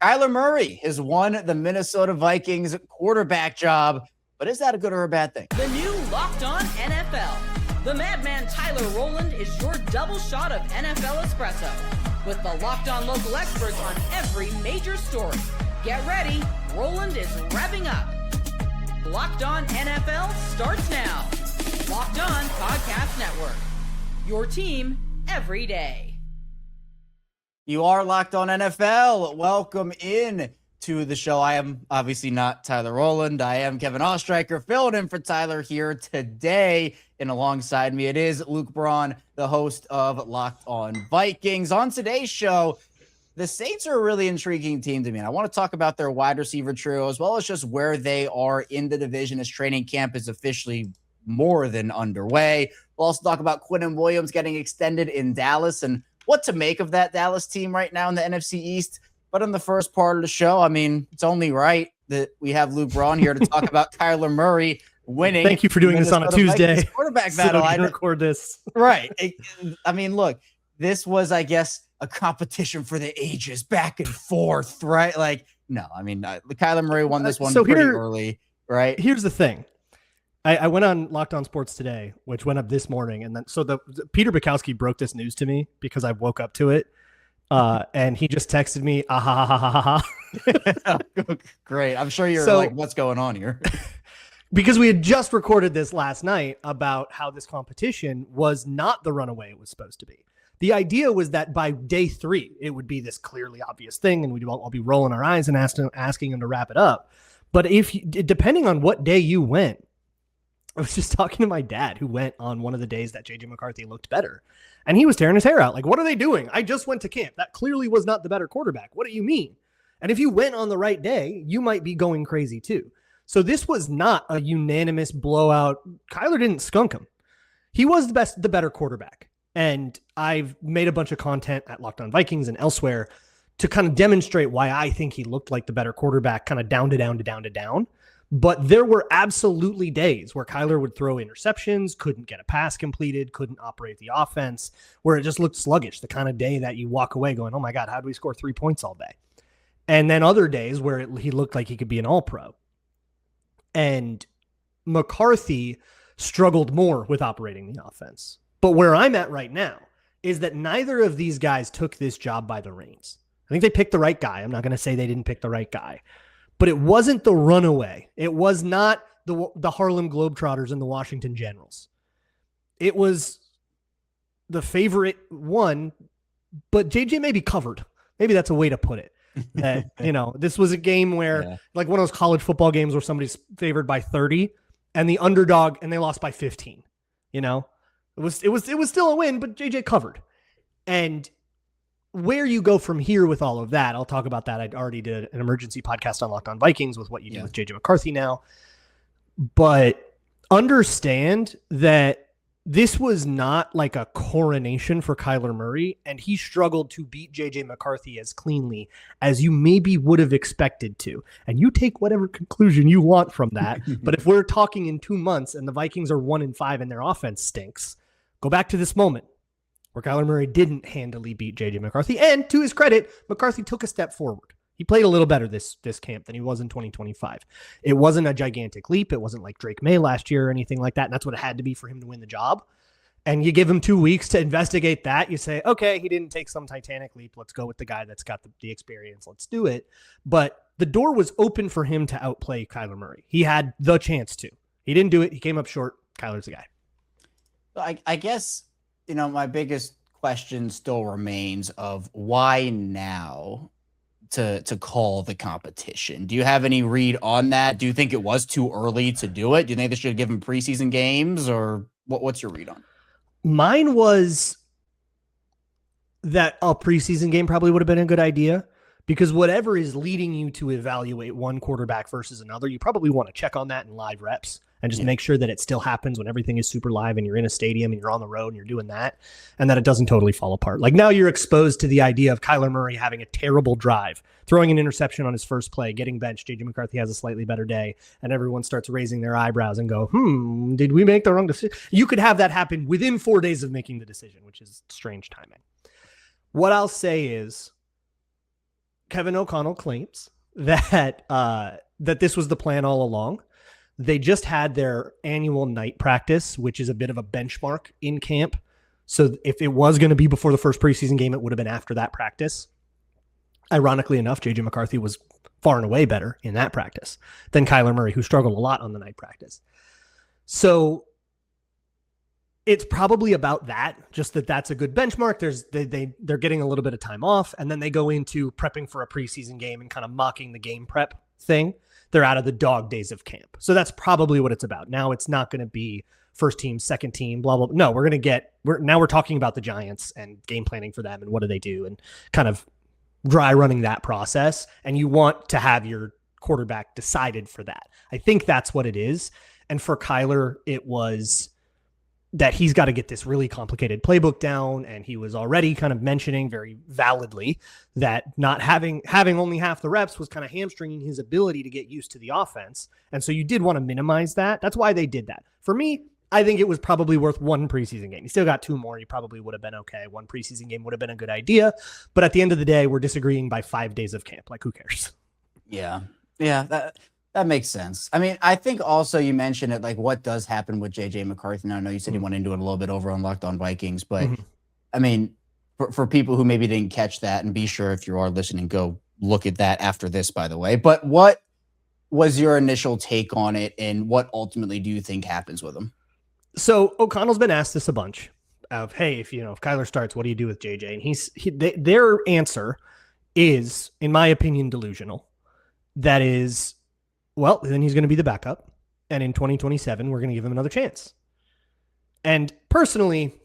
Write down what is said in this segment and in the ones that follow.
Kyler Murray has won the Minnesota Vikings quarterback job, but is that a good or a bad thing? The new Locked On NFL. The madman Tyler Rowland is your double shot of NFL espresso with the Locked On local experts on every major story. Get ready, Rowland is revving up. Locked On NFL starts now. Locked On Podcast Network. Your team every day. You are Locked On NFL. Welcome in to the show. I am obviously not Tyler Rowland. I am Kevin Ostreicher, filling in for Tyler here today. And alongside me, it is Luke Braun, the host of Locked On Vikings. On today's show, the Saints are a really intriguing team to me. And I want to talk about their wide receiver trio, as well as just where they are in the division as training camp is officially more than underway. We'll also talk about Quinnen Williams getting extended in Dallas and what to make of that Dallas team right now in the NFC East. But in the first part of the show, I mean, it's only right that we have Luke Braun here to talk about Kyler Murray winning. Thank you for doing this on a Tuesday. Quarterback battle. I record this. Right. I mean, look, this was, I guess, a competition for the ages, back and forth, right? Like, no, I mean, Kyler Murray won this one pretty early, right? Here's the thing. I went on Locked On Sports Today, which went up this morning. And then, so the Peter Bukowski broke this news to me because I woke up to it. And he just texted me, ah, ha, ha, ha, ha, ha. Great. I'm sure you're like, what's going on here? Because we had just recorded this last night about how this competition was not the runaway it was supposed to be. The idea was that by day 3, it would be this clearly obvious thing, and we'd all be rolling our eyes and asking him to wrap it up. But depending on what day you went, I was just talking to my dad, who went on one of the days that JJ McCarthy looked better, and he was tearing his hair out. Like, what are they doing? I just went to camp. That clearly was not the better quarterback. What do you mean? And if you went on the right day, you might be going crazy too. So this was not a unanimous blowout. Kyler didn't skunk him. He was the better quarterback. And I've made a bunch of content at Locked On Vikings and elsewhere to kind of demonstrate why I think he looked like the better quarterback, kind of down to down to down to down. But there were absolutely days where Kyler would throw interceptions, couldn't get a pass completed, couldn't operate the offense, where it just looked sluggish, the kind of day that you walk away going, oh my God, how do we score 3 points all day? And then other days where he looked like he could be an all-pro. And McCarthy struggled more with operating the offense. But where I'm at right now is that neither of these guys took this job by the reins. I think they picked the right guy. I'm not going to say they didn't pick the right guy. But it wasn't the runaway. It was not the Harlem Globetrotters and the Washington Generals. It was the favorite one, but JJ maybe covered. Maybe that's a way to put it. This was a game where, like one of those college football games where somebody's favored by 30 and the underdog and they lost by 15. It was still a win, but JJ covered. And where you go from here with all of that, I'll talk about that. I already did an emergency podcast on Locked On Vikings with what you do with JJ McCarthy now. But understand that this was not like a coronation for Kyler Murray, and he struggled to beat JJ McCarthy as cleanly as you maybe would have expected to. And you take whatever conclusion you want from that. But if we're talking in 2 months and the Vikings are 1-5 and their offense stinks, go back to this moment where Kyler Murray didn't handily beat JJ McCarthy. And to his credit, McCarthy took a step forward. He played a little better this camp than he was in 2025. It wasn't a gigantic leap. It wasn't like Drake May last year or anything like that. And that's what it had to be for him to win the job. And you give him 2 weeks to investigate that. You say, okay, he didn't take some titanic leap. Let's go with the guy that's got the experience. Let's do it. But the door was open for him to outplay Kyler Murray. He had the chance to. He didn't do it. He came up short. Kyler's the guy. I guess, my biggest question still remains of why now to call the competition. Do you have any read on that? Do you think it was too early to do it? Do you think they should have given preseason games, or what's your read on it? Mine was that a preseason game probably would have been a good idea, because whatever is leading you to evaluate one quarterback versus another, you probably want to check on that in live reps and just make sure that it still happens when everything is super live and you're in a stadium and you're on the road and you're doing that, and that it doesn't totally fall apart. Like, now you're exposed to the idea of Kyler Murray having a terrible drive, throwing an interception on his first play, getting benched. JJ McCarthy has a slightly better day, and everyone starts raising their eyebrows and go, did we make the wrong decision? You could have that happen within 4 days of making the decision, which is strange timing. What I'll say is, Kevin O'Connell claims that that this was the plan all along. They just had their annual night practice, which is a bit of a benchmark in camp. So if it was going to be before the first preseason game, it would have been after that practice. Ironically enough, J.J. McCarthy was far and away better in that practice than Kyler Murray, who struggled a lot on the night practice. So it's probably about that, just that's a good benchmark. They're getting a little bit of time off, and then they go into prepping for a preseason game and kind of mocking the game prep thing. They're out of the dog days of camp. So that's probably what it's about. Now it's not going to be first team, second team, blah, blah, blah. No, we're talking about the Giants and game planning for them and what do they do and kind of dry running that process. And you want to have your quarterback decided for that. I think that's what it is. And for Kyler, it was that he's got to get this really complicated playbook down. And he was already kind of mentioning very validly that not having only half the reps was kind of hamstringing his ability to get used to the offense. And so you did want to minimize that. That's why they did that. For me, I think it was probably worth one preseason game. You still got two more. You probably would have been okay. One preseason game would have been a good idea. But at the end of the day, we're disagreeing by 5 days of camp. Like, who cares? Yeah. Yeah. That makes sense. I mean, I think also you mentioned it, like what does happen with J.J. McCarthy. Now, I know you said you went into it a little bit over on Locked On Vikings, but I mean, for people who maybe didn't catch that, and be sure if you are listening, go look at that after this, by the way. But what was your initial take on it, and what ultimately do you think happens with him? So O'Connell's been asked this a bunch of, hey, if Kyler starts, what do you do with JJ? And their answer is, in my opinion, delusional. That is, well, then he's going to be the backup. And in 2027, we're going to give him another chance. And personally,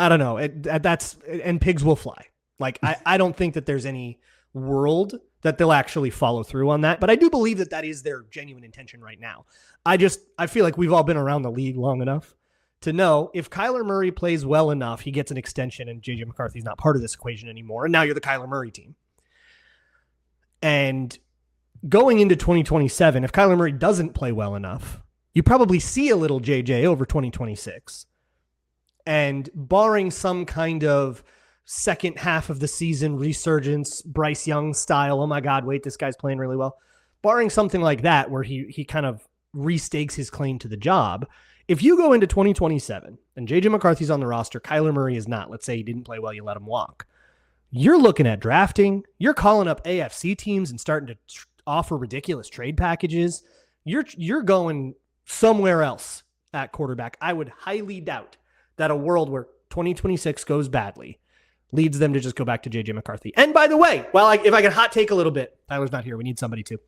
I don't know. And pigs will fly. Like, I don't think that there's any world that they'll actually follow through on that. But I do believe that is their genuine intention right now. I feel like we've all been around the league long enough to know if Kyler Murray plays well enough, he gets an extension and J.J. McCarthy's not part of this equation anymore. And now you're the Kyler Murray team. And going into 2027, if Kyler Murray doesn't play well enough, you probably see a little JJ over 2026. And barring some kind of second half of the season resurgence, Bryce Young style, oh my God, wait, this guy's playing really well. Barring something like that where he kind of restakes his claim to the job, if you go into 2027 and JJ McCarthy's on the roster, Kyler Murray is not, let's say he didn't play well, you let him walk. You're looking at drafting, you're calling up AFC teams and starting to offer ridiculous trade packages. You're going somewhere else at quarterback. I would highly doubt that a world where 2026 goes badly leads them to just go back to JJ McCarthy. And by the way, well, if I can hot take a little bit, Tyler's not here. We need somebody to.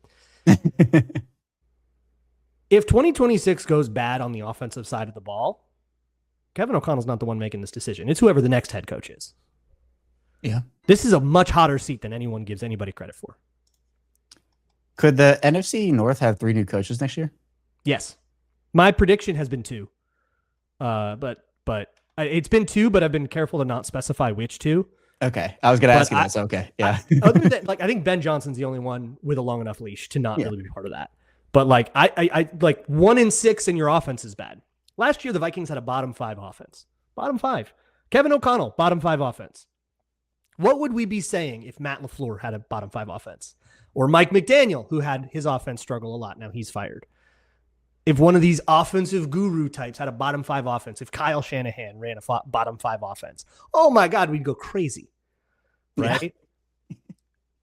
If 2026 goes bad on the offensive side of the ball, Kevin O'Connell's not the one making this decision. It's whoever the next head coach is. Yeah. This is a much hotter seat than anyone gives anybody credit for. Could the NFC North have 3 new coaches next year? Yes. My prediction has been 2. But it's been 2, but I've been careful to not specify which 2. Okay. I was going to ask you that. So, okay. Yeah. Other than that, I think Ben Johnson's the only one with a long enough leash to not really be part of that. But I 1-6 in your offense is bad. Last year, the Vikings had a bottom 5 offense. Bottom 5. Kevin O'Connell, bottom 5 offense. What would we be saying if Matt LaFleur had a bottom 5 offense? Or Mike McDaniel, who had his offense struggle a lot. Now he's fired. If one of these offensive guru types had a bottom 5 offense, if Kyle Shanahan ran a bottom 5 offense, oh my God, we'd go crazy. Right? Yeah.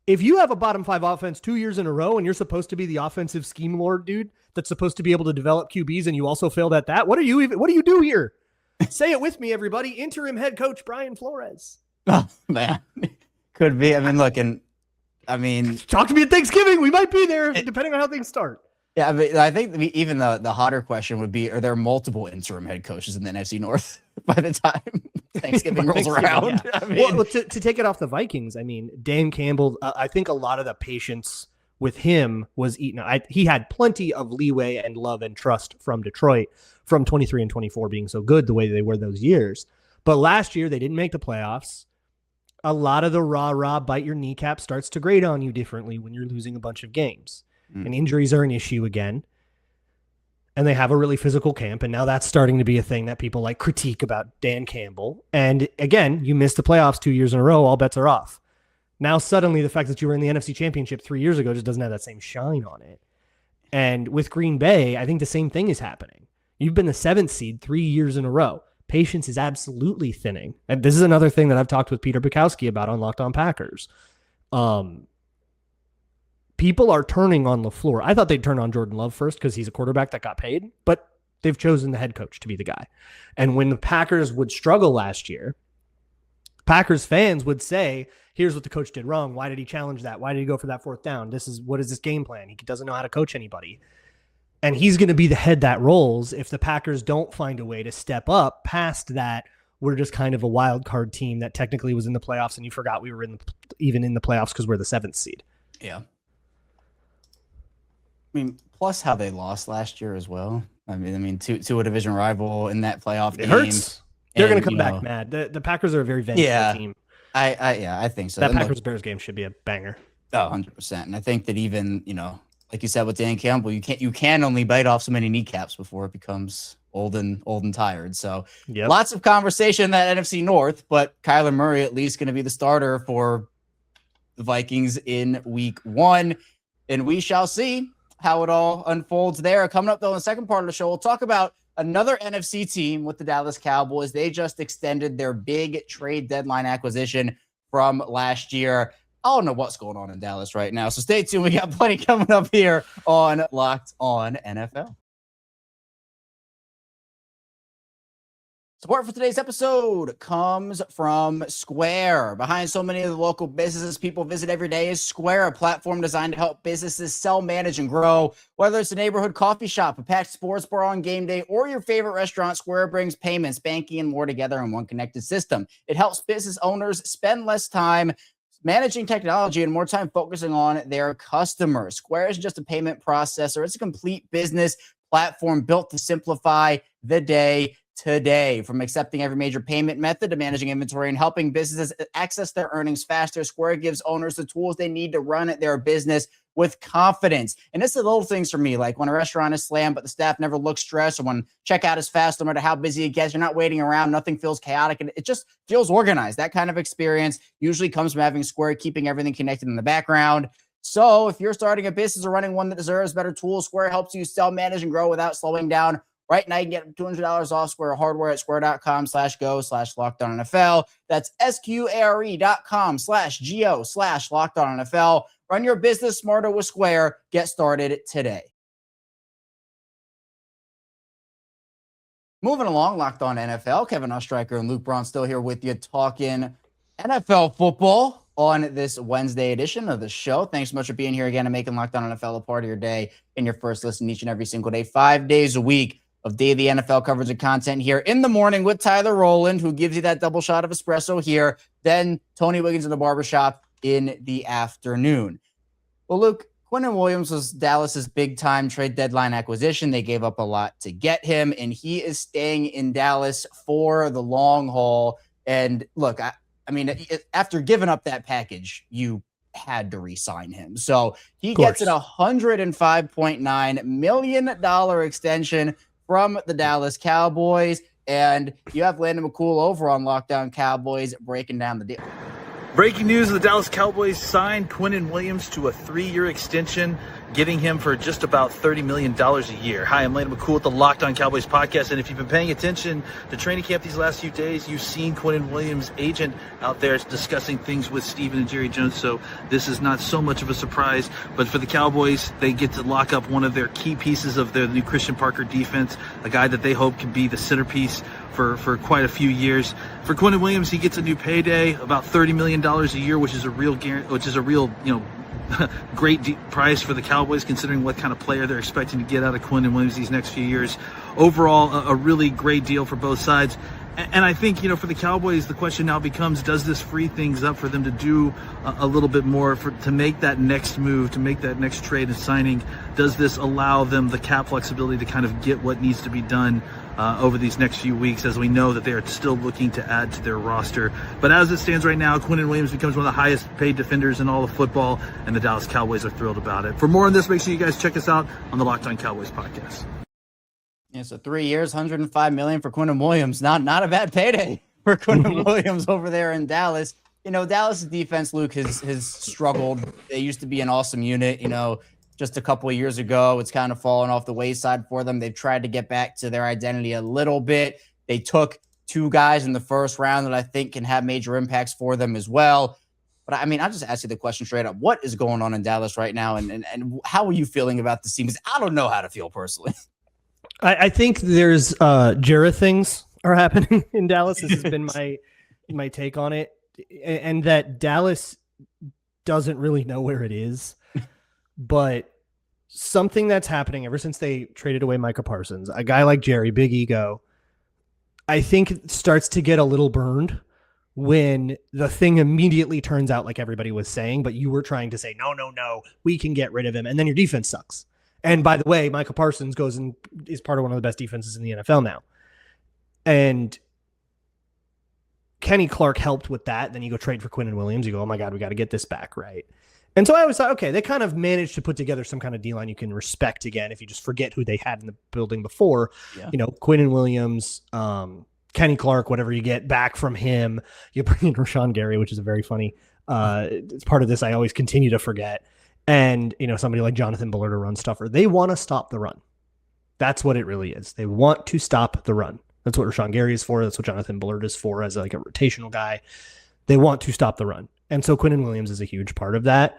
If you have a bottom 5 offense 2 years in a row and you're supposed to be the offensive scheme lord, dude, that's supposed to be able to develop QBs and you also failed at that, what do you do here? Say it with me, everybody. Interim head coach Brian Flores. Oh, man. Could be. I mean, look, talk to me at Thanksgiving. We might be there depending on how things start. Yeah, I think even the hotter question would be, are there multiple interim head coaches in the NFC North by the time Thanksgiving rolls around? Yeah. Well, to take it off the Vikings, Dan Campbell, I think a lot of the patience with him was eaten. He had plenty of leeway and love and trust from Detroit from 23 and 24 being so good the way they were those years. But last year, they didn't make the playoffs. A lot of the rah-rah bite your kneecap starts to grate on you differently when you're losing a bunch of games. And injuries are an issue again. And they have a really physical camp. And now that's starting to be a thing that people critique about Dan Campbell. And again, you missed the playoffs 2 years in a row. All bets are off. Now suddenly the fact that you were in the NFC Championship 3 years ago just doesn't have that same shine on it. And with Green Bay, I think the same thing is happening. You've been the 7th seed 3 years in a row. Patience is absolutely thinning. And this is another thing that I've talked with Peter Bukowski about on Locked On Packers. People are turning on LaFleur. I thought they'd turn on Jordan Love first because he's a quarterback that got paid, but they've chosen the head coach to be the guy. And when the Packers would struggle last year, Packers fans would say, here's what the coach did wrong. Why did he challenge that? Why did he go for that 4th down? What is this game plan? He doesn't know how to coach anybody. And he's going to be the head that rolls if the Packers don't find a way to step up past that. We're just kind of a wild card team that technically was in the playoffs, and you forgot we were even in the playoffs because we're the 7th seed. Yeah. I mean, plus how they lost last year as well. I mean, to a division rival in that plaloff game. It hurts. They're going to come back mad. The Packers are a very vengeful team. I think so. That Packers-Bears game should be a banger. Oh, 100%. And I think that even, like you said with Dan Campbell, you can only bite off so many kneecaps before it becomes old and tired. So Lots of conversation in that NFC North, but Kyler Murray at least going to be the starter for the Vikings in week 1. And we shall see how it all unfolds there. Coming up, though, in the second part of the show, we'll talk about another NFC team with the Dallas Cowboys. They just extended their big trade deadline acquisition from last year. I don't know what's going on in Dallas right now, so stay tuned. We got plenty coming up here on Locked On NFL. Support for today's episode comes from Square. Behind so many of the local businesses people visit every day is Square, a platform designed to help businesses sell, manage, and grow. Whether it's a neighborhood coffee shop, a packed sports bar on game day, or your favorite restaurant, Square brings payments, banking, and more together in one connected system. It helps business owners spend less time managing technology and more time focusing on their customers. Square isn't just a payment processor. It's a complete business platform built to simplify the day today. From accepting every major payment method to managing inventory and helping businesses access their earnings faster, Square gives owners the tools they need to run their business with confidence. And it's the little things for me, like when a restaurant is slammed, but the staff never looks stressed, or when checkout is fast, no matter how busy it gets, you're not waiting around, nothing feels chaotic, and it just feels organized. That kind of experience usually comes from having Square, keeping everything connected in the background. So if you're starting a business or running one that deserves better tools, Square helps you sell, manage, and grow without slowing down. Right now, you can get $200 off Square hardware at square.com/go/LockedOnNFL. That's SQARE.com/GO/LockedOnNFL. Run your business smarter with Square. Get started today. Moving along, Locked On NFL. Kevin Ostreicher and Luke Braun still here with you talking NFL football on this Wednesday edition of the show. Thanks so much for being here again and making Locked On NFL a part of your day and your first listen each and every single day, 5 days a week of daily NFL coverage and content here in the morning with Tyler Rowland, who gives you that double shot of espresso here. Then Tony Wiggins in the barbershop in the afternoon. Well, Luke, Quinnen Williams was Dallas's big-time trade deadline acquisition. They gave up a lot to get him, and he is staying in Dallas for the long haul. And look, I mean, after giving up that package, you had to re-sign him. So he gets an $105.9 million extension from the Dallas Cowboys. And you have Landon McCool over on Lockdown Cowboys breaking down the deal. Breaking news, the Dallas Cowboys signed Quinnen Williams to a 3-year extension, getting him for just about $30 million a year. Hi, I'm Landon McCool with the Locked On Cowboys podcast, and if you've been paying attention to training camp these last few days, you've seen Quinnen Williams' agent out there discussing things with Steven and Jerry Jones, so this is not so much of a surprise. But for the Cowboys, they get to lock up one of their key pieces of their new Christian Parker defense, a guy that they hope can be the centerpiece for quite a few years. For Quinnen Williams, he gets a new payday, about $30 million a year, which is a real great price for the Cowboys, considering what kind of player they're expecting to get out of Quinnen Williams these next few years. Overall, a really great deal for both sides. And I think, for the Cowboys, the question now becomes, does this free things up for them to do a little bit more to make that next move, to make that next trade and signing? Does this allow them the cap flexibility to kind of get what needs to be done over these next few weeks, as we know that they are still looking to add to their roster? But as it stands right now, Quinnen Williams becomes one of the highest paid defenders in all of football, and the Dallas Cowboys are thrilled about it. For more on this, make sure you guys check us out on the Locked On Cowboys podcast. Yeah, so 3 years, $105 million for Quinnen Williams. Not a bad payday for Quinnen Williams over there in Dallas. Dallas' defense, Luke, has struggled. They used to be an awesome unit, just a couple of years ago. It's kind of fallen off the wayside for them. They've tried to get back to their identity a little bit. They took 2 guys in the first round that I think can have major impacts for them as well. But I mean, I'll just ask you the question straight up. What is going on in Dallas right now? And how are you feeling about the team? Because I don't know how to feel personally. I think there's Jarrah things are happening in Dallas. This has been my take on it. And that Dallas doesn't really know where it is. But something that's happening ever since they traded away Micah Parsons, a guy like Jerry, big ego, I think it starts to get a little burned when the thing immediately turns out like everybody was saying, but you were trying to say, no, we can get rid of him. And then your defense sucks. And by the way, Micah Parsons goes and is part of one of the best defenses in the NFL now. And Kenny Clark helped with that. Then you go trade for Quinnen Williams. You go, oh my God, we got to get this back, right? And so I always thought, okay, they kind of managed to put together some kind of D-line you can respect again if you just forget who they had in the building before. Yeah. Quinnen Williams, Kenny Clark, whatever you get back from him. You bring in Rashawn Gary, which is a very funny it's part of this I always continue to forget. And, somebody like Jonathan Bullard to run stuffer. They want to stop the run. That's what it really is. They want to stop the run. That's what Rashawn Gary is for. That's what Jonathan Bullard is for as like a rotational guy. They want to stop the run. And so Quinnen Williams is a huge part of that.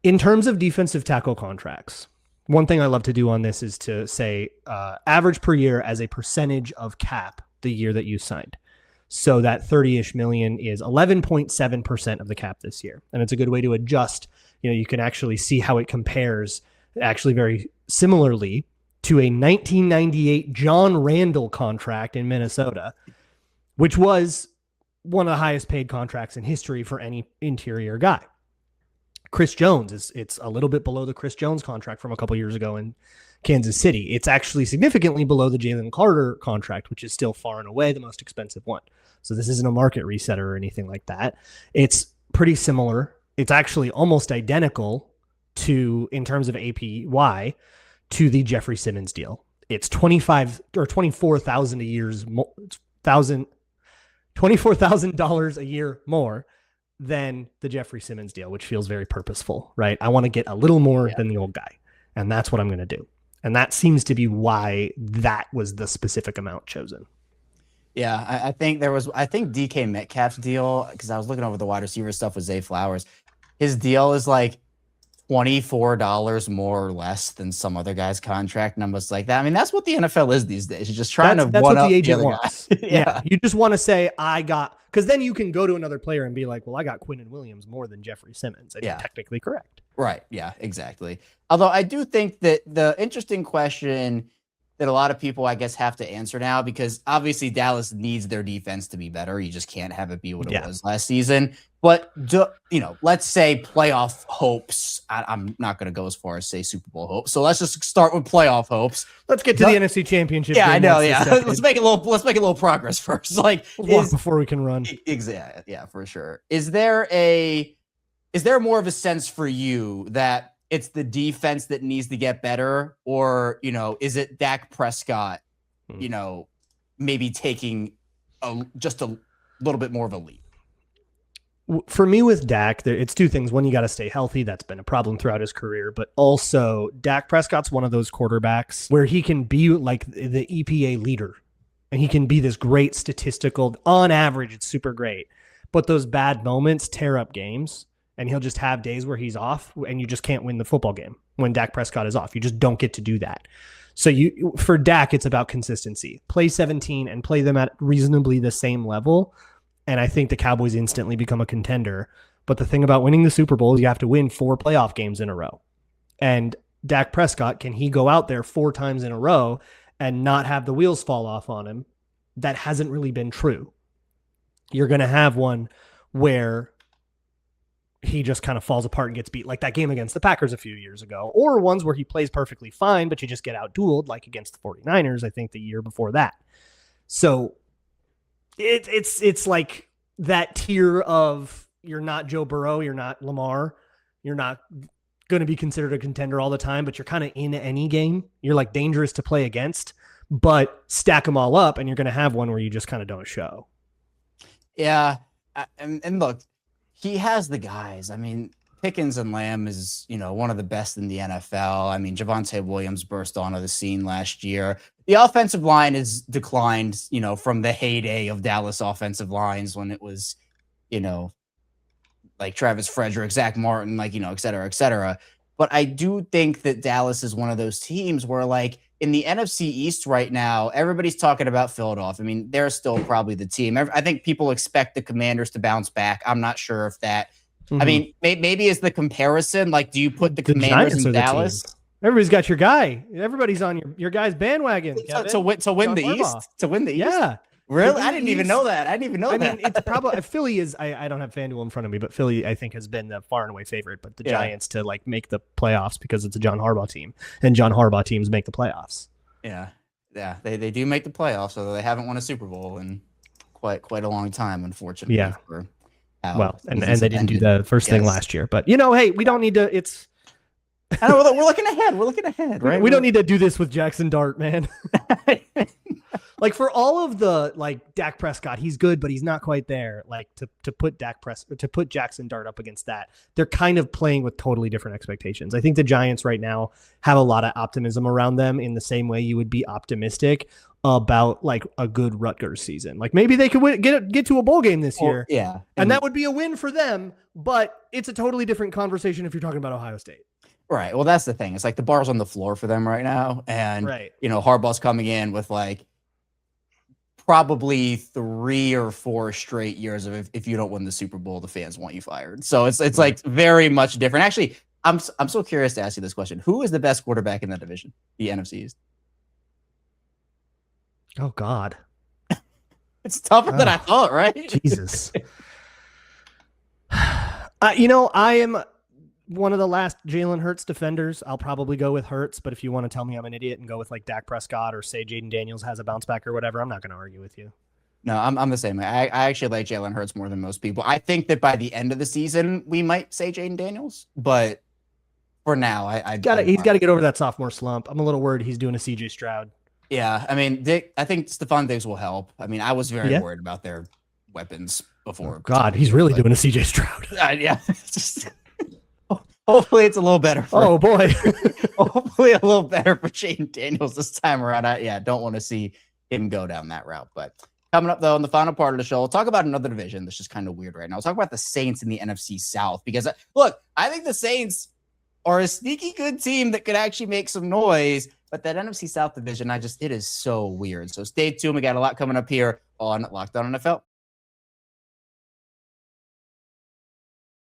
In terms of defensive tackle contracts, one thing I love to do on this is to say average per year as a percentage of cap the year that you signed. So that 30-ish million is 11.7% of the cap this year. And it's a good way to adjust. You can actually see how it compares actually very similarly to a 1998 John Randall contract in Minnesota, which was one of the highest paid contracts in history for any interior guy. Chris Jones it's a little bit below the Chris Jones contract from a couple years ago in Kansas City. It's actually significantly below the Jalen Carter contract, which is still far and away the most expensive one. So this isn't a market resetter or anything like that. It's pretty similar. It's actually almost identical to, in terms of APY, to the Jeffrey Simmons deal. It's $24,000 a year's $24,000 a year more than the Jeffrey Simmons deal, which feels very purposeful, right? I want to get a little more than the old guy, and that's what I'm going to do. And that seems to be why that was the specific amount chosen. Yeah, I think DK Metcalf's deal, because I was looking over the wide receiver stuff with Zay Flowers, his deal is like $24 more or less than some other guy's contract. And I'm just like that. I mean, that's what the NFL is these days. You're just trying that's one what up the agent wants. Yeah. You just want to say, because then you can go to another player and be like, well, I got Quinnen Williams more than Jeffrey Simmons. And you're technically correct. Right. Yeah, exactly. Although I do think that the interesting question that a lot of people, I guess, have to answer now, because obviously Dallas needs their defense to be better. You just can't have it be what it was last season. But, let's say playoff hopes. I'm not going to go as far as say Super Bowl hopes. So let's just start with playoff hopes. Let's get to the NFC Championship. Yeah, I know. Yeah, let's make a little progress first. Like, walk before we can run. Exactly. Yeah, for sure. Is there more of a sense for you that it's the defense that needs to get better, or, is it Dak Prescott, maybe taking just a little bit more of a leap? For me with Dak, it's two things. One, you got to stay healthy. That's been a problem throughout his career. But also, Dak Prescott's one of those quarterbacks where he can be like the EPA leader, and he can be this great statistical, on average, it's super great. But those bad moments tear up games. And he'll just have days where he's off, and you just can't win the football game when Dak Prescott is off. You just don't get to do that. So for Dak, it's about consistency. Play 17 and play them at reasonably the same level. And I think the Cowboys instantly become a contender. But the thing about winning the Super Bowl is you have to win 4 playoff games in a row. And Dak Prescott, can he go out there 4 times in a row and not have the wheels fall off on him? That hasn't really been true. You're going to have one where he just kind of falls apart and gets beat, like that game against the Packers a few years ago, or ones where he plays perfectly fine, but you just get out-dueled, like against the 49ers, I think the year before that. So it's like that tier of, you're not Joe Burrow, you're not Lamar, you're not going to be considered a contender all the time, but you're kind of in any game. You're like dangerous to play against, but stack them all up and you're going to have one where you just kind of don't show. Yeah. And look, He has the guys. I mean, Pickens and Lamb is, one of the best in the NFL. I mean, Javonte Williams burst onto the scene last year. The offensive line has declined, from the heyday of Dallas offensive lines when it was, like Travis Frederick, Zach Martin, like, et cetera, et cetera. But I do think that Dallas is one of those teams where, like, in the NFC East right now, everybody's talking about Philadelphia. I mean, they're still probably the team. I think people expect the Commanders to bounce back. I'm not sure if that. I mean, maybe is the comparison, like, do you put the Commanders in Dallas? Everybody's got your guy. Everybody's on your guy's bandwagon. To win the East? To win the East? Yeah. Really? I didn't even know that. I mean, it's probably Philly is. I don't have FanDuel in front of me, but Philly I think has been the far and away favorite. But the Giants to like make the playoffs because it's a John Harbaugh team, and John Harbaugh teams make the playoffs. Yeah, they do make the playoffs, although they haven't won a Super Bowl in quite a long time, unfortunately. Yeah. And they didn't do the first thing last year, but hey, we don't need to. It's. I know we're looking ahead, right? We don't need to do this with Jackson Dart, man. Like for all of the like Dak Prescott, he's good, but he's not quite there. Like to put Jackson Dart up against that, they're kind of playing with totally different expectations. I think the Giants right now have a lot of optimism around them in the same way you would be optimistic about like a good Rutgers season. Like maybe they could get to a bowl game this year. Yeah. And that would be a win for them, but it's a totally different conversation if you're talking about Ohio State. Right. Well, that's the thing. It's like the bar's on the floor for them right now. And, Harbaugh's coming in with like probably 3 or 4 straight years of if you don't win the Super Bowl, the fans want you fired. So it's like very much different. Actually, I'm so curious to ask you this question. Who is the best quarterback in that division, the NFC East? Oh, God. It's tougher than I thought, right? Jesus. I am one of the last Jalen Hurts defenders. I'll probably go with Hurts, but if you want to tell me I'm an idiot and go with like Dak Prescott or say Jaden Daniels has a bounce back or whatever, I'm not going to argue with you. No, I'm the same way. I actually like Jalen Hurts more than most people. I think that by the end of the season, we might say Jaden Daniels, but for now, he's got to get over that sophomore slump. I'm a little worried he's doing a CJ Stroud. Yeah, I mean, I think Stephon Diggs will help. I mean, I was very worried about their weapons before. Oh, God, he's really doing a CJ Stroud. Yeah. Hopefully it's a little better. Boy. Hopefully a little better for Jaden Daniels this time around. I don't want to see him go down that route. But coming up, though, in the final part of the show, we'll talk about another division that's just kind of weird right now. We'll talk about the Saints in the NFC South. Because, look, I think the Saints are a sneaky good team that could actually make some noise. But that NFC South division, it is so weird. So stay tuned. We got a lot coming up here on Locked On NFL.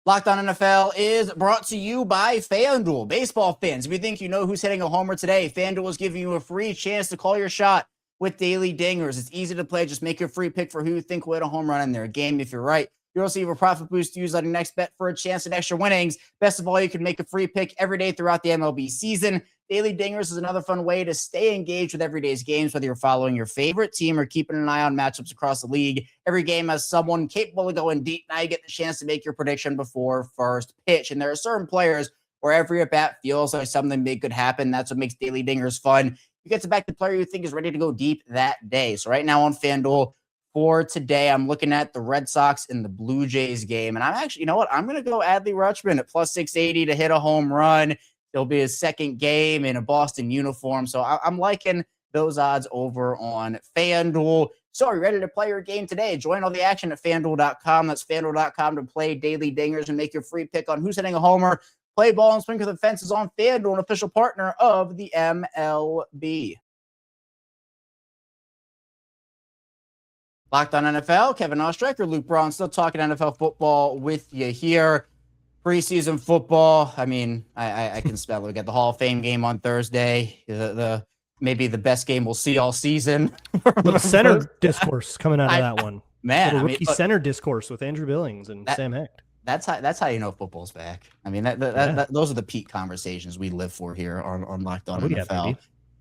Locked On NFL is brought to you by FanDuel. Baseball fans, if you think you know who's hitting a homer today, FanDuel is giving you a free chance to call your shot with daily dingers. It's easy to play. Just make your free pick for who you think will hit a home run in their game. If you're right, you'll receive a profit boost to use on your next bet for a chance at extra winnings. Best of all, you can make a free pick every day throughout the MLB season. Daily Dingers is another fun way to stay engaged with every day's games, whether you're following your favorite team or keeping an eye on matchups across the league. Every game has someone capable of going deep. Now you get the chance to make your prediction before first pitch. And there are certain players where every at-bat feels like something big could happen. That's what makes Daily Dingers fun. You get to back the player you think is ready to go deep that day. So right now on FanDuel, for today, I'm looking at the Red Sox and the Blue Jays game. And I'm actually, you know what? I'm going to go Adley Rutschman at plus 680 to hit a home run. It'll be his second game in a Boston uniform. So I'm liking those odds over on FanDuel. So are you ready to play your game today? Join all the action at FanDuel.com. That's FanDuel.com to play Daily Dingers and make your free pick on who's hitting a homer. Play ball and swing for the fences on FanDuel, an official partner of the MLB. Locked On NFL, Kevin Ostreicher, Luke Braun, still talking NFL football with you here. Preseason football. I mean, I can spell it. We got the Hall of Fame game on Thursday. The maybe the best game we'll see all season. Little center discourse coming out of that one. Man, little rookie center discourse with Andrew Billings and Sam Hecht. That's how you know football's back. I mean, those are the peak conversations we live for here on Locked On NFL. Yeah,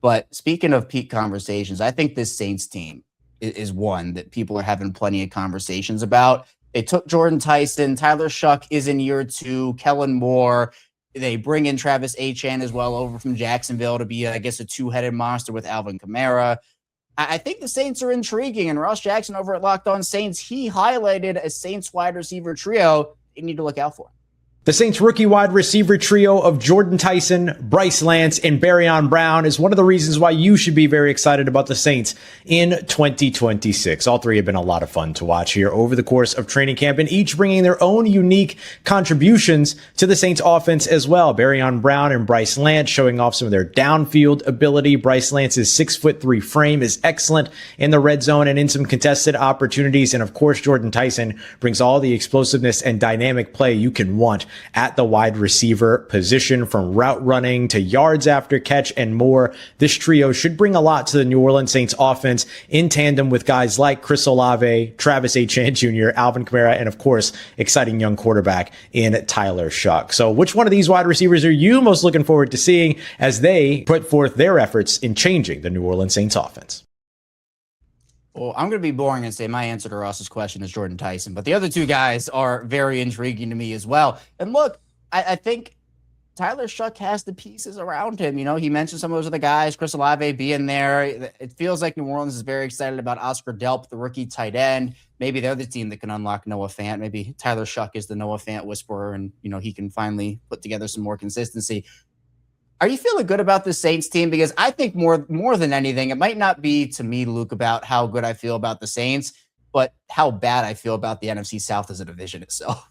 but speaking of peak conversations, I think this Saints team is one that people are having plenty of conversations about. They took Jordan Tyson. Tyler Shuck is in year 2. Kellen Moore. They bring in Travis Etienne as well over from Jacksonville to be, I guess, a two-headed monster with Alvin Kamara. I think the Saints are intriguing. And Ross Jackson over at Locked On Saints, he highlighted a Saints wide receiver trio you need to look out for. The Saints rookie wide receiver trio of Jordan Tyson, Bryce Lance, and Barrion Brown is one of the reasons why you should be very excited about the Saints in 2026. All three have been a lot of fun to watch here over the course of training camp, and each bringing their own unique contributions to the Saints offense as well. Barrion Brown and Bryce Lance showing off some of their downfield ability. Bryce Lance's 6'3" frame is excellent in the red zone and in some contested opportunities. And of course, Jordan Tyson brings all the explosiveness and dynamic play you can want at the wide receiver position, from route running to yards after catch and more. This trio should bring a lot to the New Orleans Saints offense in tandem with guys like Chris Olave, Travis Etienne Jr., Alvin Kamara, and of course, exciting young quarterback in Tyler Shuck. So which one of these wide receivers are you most looking forward to seeing as they put forth their efforts in changing the New Orleans Saints offense? Well, I'm going to be boring and say my answer to Ross's question is Jordan Tyson, but the other two guys are very intriguing to me as well. And look, I think Tyler Shuck has the pieces around him. You know, he mentioned some of those other guys, Chris Olave being there. It feels like New Orleans is very excited about Oscar Delp, the rookie tight end. Maybe they're the team that can unlock Noah Fant. Maybe Tyler Shuck is the Noah Fant whisperer, and, you know, he can finally put together some more consistency. Are you feeling good about the Saints team? Because I think more than anything, it might not be to me, Luke, about how good I feel about the Saints, but how bad I feel about the NFC South as a division itself.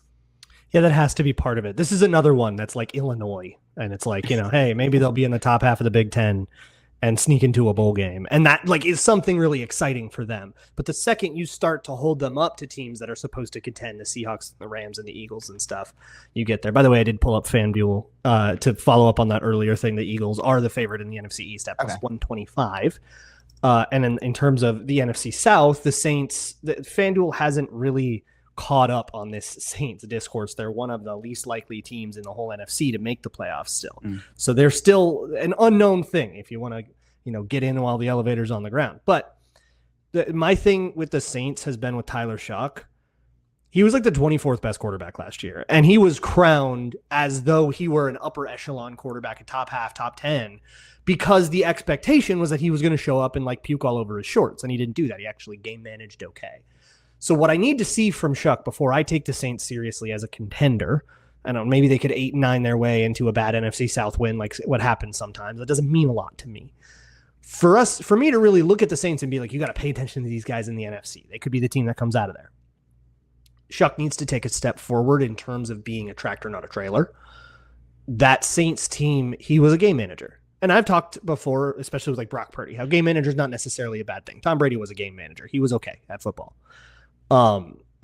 Yeah, that has to be part of it. This is another one that's like Illinois. And it's like, you know, hey, maybe they'll be in the top half of the Big Ten and sneak into a bowl game. And that like is something really exciting for them. But the second you start to hold them up to teams that are supposed to contend, the Seahawks, the Rams, and the Eagles and stuff, you get there. By the way, I did pull up FanDuel to follow up on that earlier thing. The Eagles are the favorite in the NFC East at plus 125. And in terms of the NFC South, the Saints, FanDuel hasn't really caught up on this Saints discourse. They're one of the least likely teams in the whole NFC to make the playoffs still. So they're still an unknown thing if you want to, you know, get in while the elevator's on the ground. But my thing with the Saints has been with Tyler Shuck. He was like the 24th best quarterback last year, and he was crowned as though he were an upper echelon quarterback, a top half, top 10, because the expectation was that he was going to show up and like puke all over his shorts, and he didn't do that. He actually game managed okay. So what I need to see from Shuck before I take the Saints seriously as a contender, I don't know, maybe they could 8-9 their way into a bad NFC South win, like what happens sometimes. That doesn't mean a lot to me. For me to really look at the Saints and be like, you got to pay attention to these guys in the NFC. They could be the team that comes out of there. Shuck needs to take a step forward in terms of being a tractor, not a trailer. That Saints team, he was a game manager. And I've talked before, especially with like Brock Purdy, how game manager is not necessarily a bad thing. Tom Brady was a game manager. He was okay at football.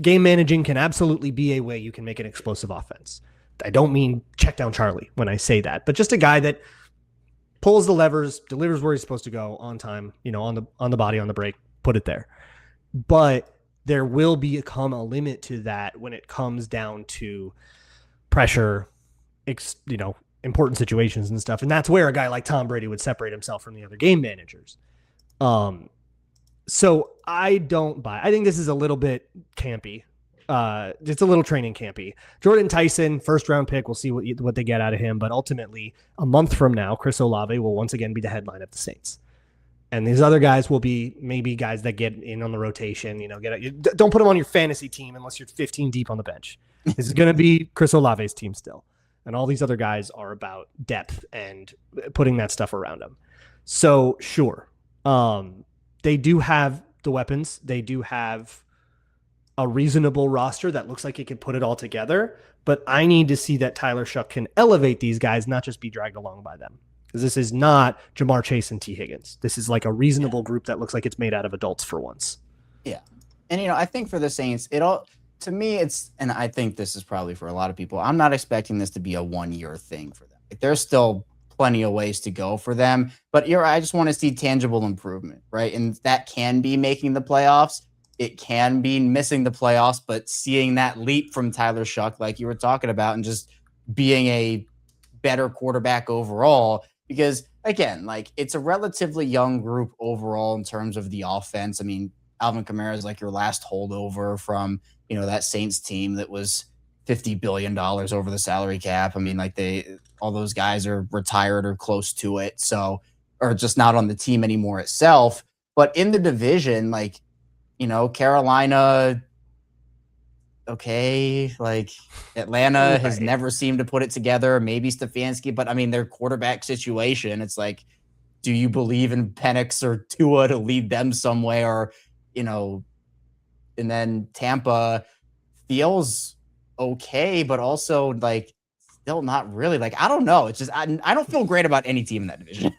Game managing can absolutely be a way you can make an explosive offense. I don't mean check down Charlie when I say that, but just a guy that pulls the levers, delivers where he's supposed to go on time, you know, on the body, on the break, put it there. But there will become a limit to that when it comes down to pressure, you know, important situations and stuff. And that's where a guy like Tom Brady would separate himself from the other game managers. So I don't buy. I think this is a little bit campy. It's a little training campy. Jordan Tyson, first round pick. We'll see what they get out of him. But ultimately, a month from now, Chris Olave will once again be the headline of the Saints. And these other guys will be maybe guys that get in on the rotation. You know, don't put them on your fantasy team unless you're 15 deep on the bench. This is going to be Chris Olave's team still. And all these other guys are about depth and putting that stuff around them. So sure. They do have the weapons. They do have a reasonable roster that looks like it can put it all together. But I need to see that Tyler Shuck can elevate these guys, not just be dragged along by them. Because this is not Jamar Chase and T. Higgins. This is like a reasonable group that looks like it's made out of adults for once. Yeah. And, you know, I think for the Saints, to me, and I think this is probably for a lot of people, I'm not expecting this to be a 1-year thing for them. Like, there's still plenty of ways to go for them, but I just want to see tangible improvement, right? And that can be making the playoffs. It can be missing the playoffs, but seeing that leap from Tyler Shuck, like you were talking about, and just being a better quarterback overall, because again, like it's a relatively young group overall in terms of the offense. I mean, Alvin Kamara is like your last holdover from, you know, that Saints team that was $50 billion over the salary cap. I mean, like all those guys are retired or close to it. So, or just not on the team anymore itself, but in the division, like, you know, Carolina, okay. Like Atlanta has never seemed to put it together. Maybe Stefanski, but I mean, their quarterback situation, it's like, do you believe in Penix or Tua to lead them somewhere? You know, and then Tampa feels okay, but also like still not really. Like, I don't know. It's just, I don't feel great about any team in that division.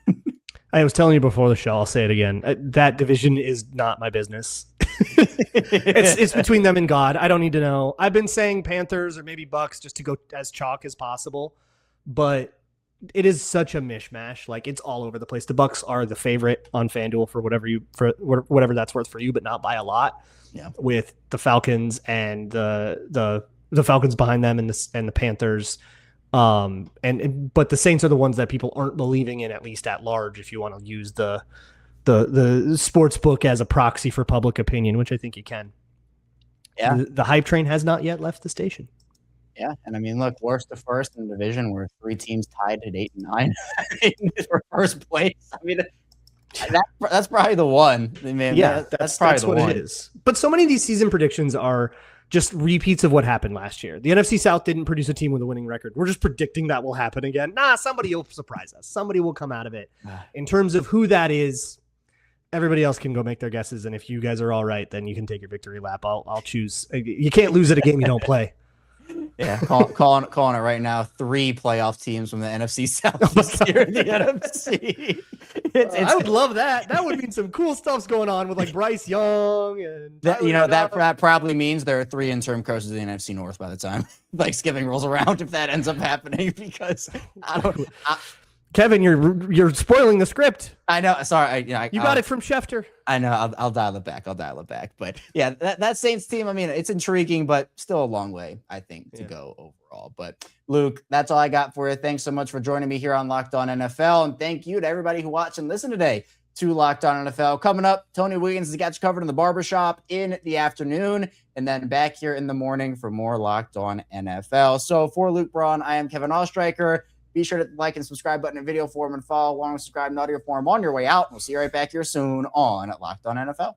I was telling you before the show, I'll say it again. That division is not my business. It's between them and God. I don't need to know. I've been saying Panthers or maybe Bucks just to go as chalk as possible, but it is such a mishmash. Like, it's all over the place. The Bucks are the favorite on FanDuel for whatever that's worth for you, but not by a lot. Yeah. With the Falcons and the Falcons behind them and the Panthers. But the Saints are the ones that people aren't believing in, at least at large, if you want to use the sports book as a proxy for public opinion, which I think you can. Yeah. The hype train has not yet left the station. Yeah. And I mean, look, worst to first in the division, where 3 teams tied at 8 and 9 for first place. I mean, that's probably the one. I mean, yeah, that's probably that's the what one. it is. But so many of these season predictions are just repeats of what happened last year. The NFC South didn't produce a team with a winning record. We're just predicting that will happen again. Somebody will surprise us. Somebody will come out of it. In terms of who that is, everybody else can go make their guesses. And if you guys are all right, then you can take your victory lap. I'll choose. You can't lose at a game you don't play. Yeah, calling it right now. 3 playoff teams from the NFC South this year in the NFC. I would love that. That would mean some cool stuff's going on with like Bryce Young and that probably means there are 3 interim coaches in the NFC North by the time Thanksgiving rolls around, if that ends up happening, because Kevin, you're spoiling the script. I know. Sorry. You got it from Schefter. I know. I'll dial it back. But yeah, that Saints team, I mean, it's intriguing, but still a long way, I think, to go overall. But Luke, that's all I got for you. Thanks so much for joining me here on Locked On NFL. And thank you to everybody who watched and listened today to Locked On NFL. Coming up, Tony Wiggins has got you covered in the barbershop in the afternoon, and then back here in the morning for more Locked On NFL. So for Luke Braun, I am Kevin Oestreicher. Be sure to like and subscribe button in video form and follow along with subscribe in audio form on your way out. We'll see you right back here soon on Locked On NFL.